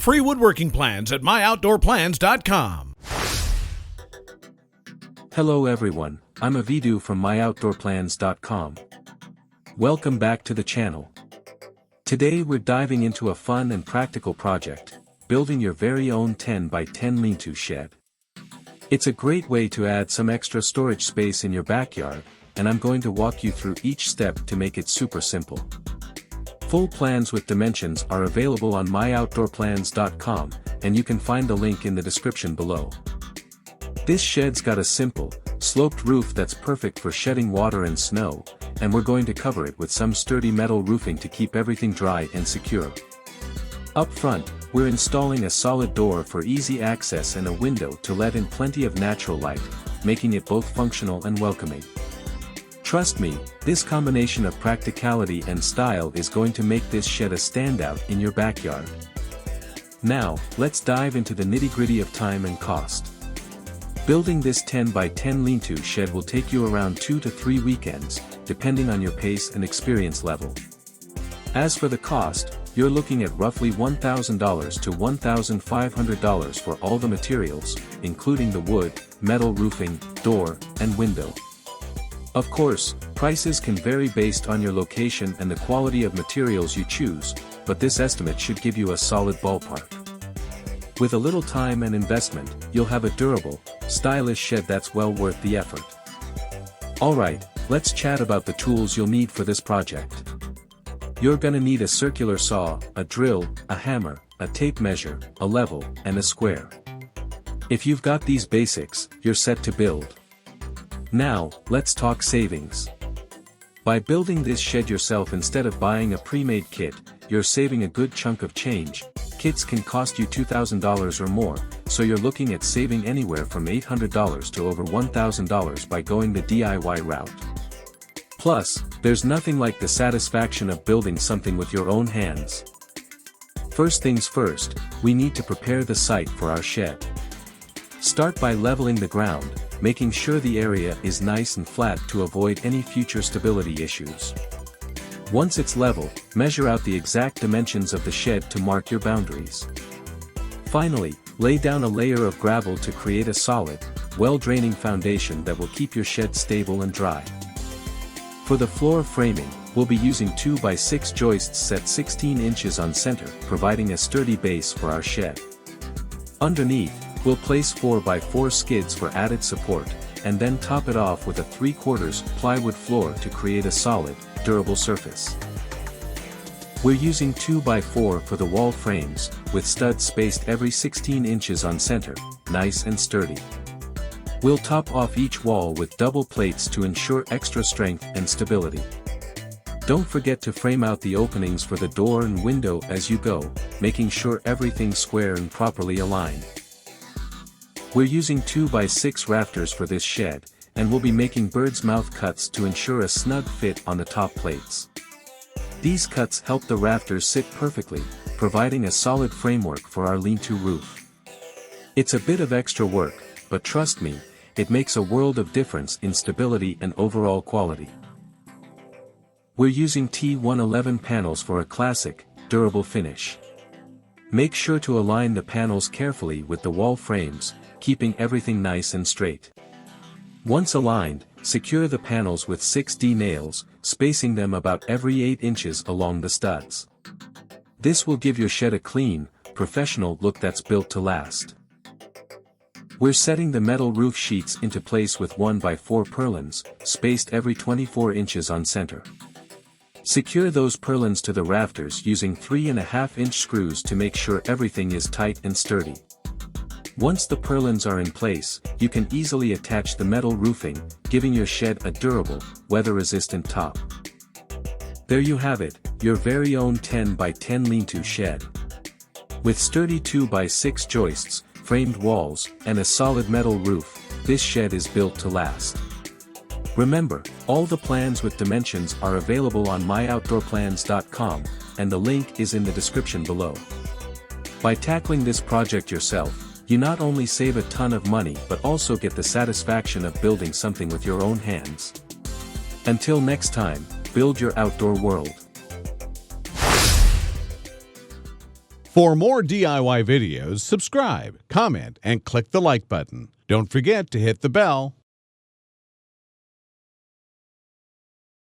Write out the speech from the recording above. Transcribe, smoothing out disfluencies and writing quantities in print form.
Free woodworking plans at myoutdoorplans.com. Hello everyone, I'm Avidu from myoutdoorplans.com. Welcome back to the channel. Today we're diving into a fun and practical project, building your very own 10 by 10 lean-to shed. It's a great way to add some extra storage space in your backyard, and I'm going to walk you through each step to make it super simple. Full plans with dimensions are available on myoutdoorplans.com, and you can find the link in the description below. This shed's got a simple, sloped roof that's perfect for shedding water and snow, and we're going to cover it with some sturdy metal roofing to keep everything dry and secure. Up front, we're installing a solid door for easy access and a window to let in plenty of natural light, making it both functional and welcoming. Trust me, this combination of practicality and style is going to make this shed a standout in your backyard. Now, let's dive into the nitty-gritty of time and cost. Building this 10 by 10 lean-to shed will take you around 2 to 3 weekends, depending on your pace and experience level. As for the cost, you're looking at roughly $1,000 to $1,500 for all the materials, including the wood, metal roofing, door, and window. Of course, prices can vary based on your location and the quality of materials you choose, but this estimate should give you a solid ballpark. With a little time and investment, you'll have a durable, stylish shed that's well worth the effort. Alright, let's chat about the tools you'll need for this project. You're gonna need a circular saw, a drill, a hammer, a tape measure, a level, and a square. If you've got these basics, you're set to build. Now, let's talk savings. By building this shed yourself instead of buying a pre-made kit, you're saving a good chunk of change. Kits can cost you $2,000 or more, so you're looking at saving anywhere from $800 to over $1,000 by going the DIY route. Plus, there's nothing like the satisfaction of building something with your own hands. First things first, we need to prepare the site for our shed. Start by leveling the ground, making sure the area is nice and flat to avoid any future stability issues. Once it's level, measure out the exact dimensions of the shed to mark your boundaries. Finally, lay down a layer of gravel to create a solid, well-draining foundation that will keep your shed stable and dry. For the floor framing, we'll be using 2 by 6 joists set 16 inches on center, providing a sturdy base for our shed. Underneath, we'll place 4 by 4 skids for added support, and then top it off with a 3/4 plywood floor to create a solid, durable surface. We're using 2 by 4 for the wall frames, with studs spaced every 16 inches on center, nice and sturdy. We'll top off each wall with double plates to ensure extra strength and stability. Don't forget to frame out the openings for the door and window as you go, making sure everything's square and properly aligned. We're using 2 by 6 rafters for this shed, and we'll be making bird's mouth cuts to ensure a snug fit on the top plates. These cuts help the rafters sit perfectly, providing a solid framework for our lean-to roof. It's a bit of extra work, but trust me, it makes a world of difference in stability and overall quality. We're using T111 panels for a classic, durable finish. Make sure to align the panels carefully with the wall frames, keeping everything nice and straight. Once aligned, secure the panels with 6D nails, spacing them about every 8 inches along the studs. This will give your shed a clean, professional look that's built to last. We're setting the metal roof sheets into place with 1 by 4 purlins, spaced every 24 inches on center. Secure those purlins to the rafters using 3.5-inch screws to make sure everything is tight and sturdy. Once the purlins are in place, you can easily attach the metal roofing, giving your shed a durable, weather-resistant top. There you have it, your very own 10 by 10 lean-to shed. With sturdy 2 by 6 joists, framed walls, and a solid metal roof, this shed is built to last. Remember, all the plans with dimensions are available on myoutdoorplans.com, and the link is in the description below. By tackling this project yourself, you not only save a ton of money but also get the satisfaction of building something with your own hands. Until next time, build your outdoor world. For more DIY videos, subscribe, comment, and click the like button. Don't forget to hit the bell.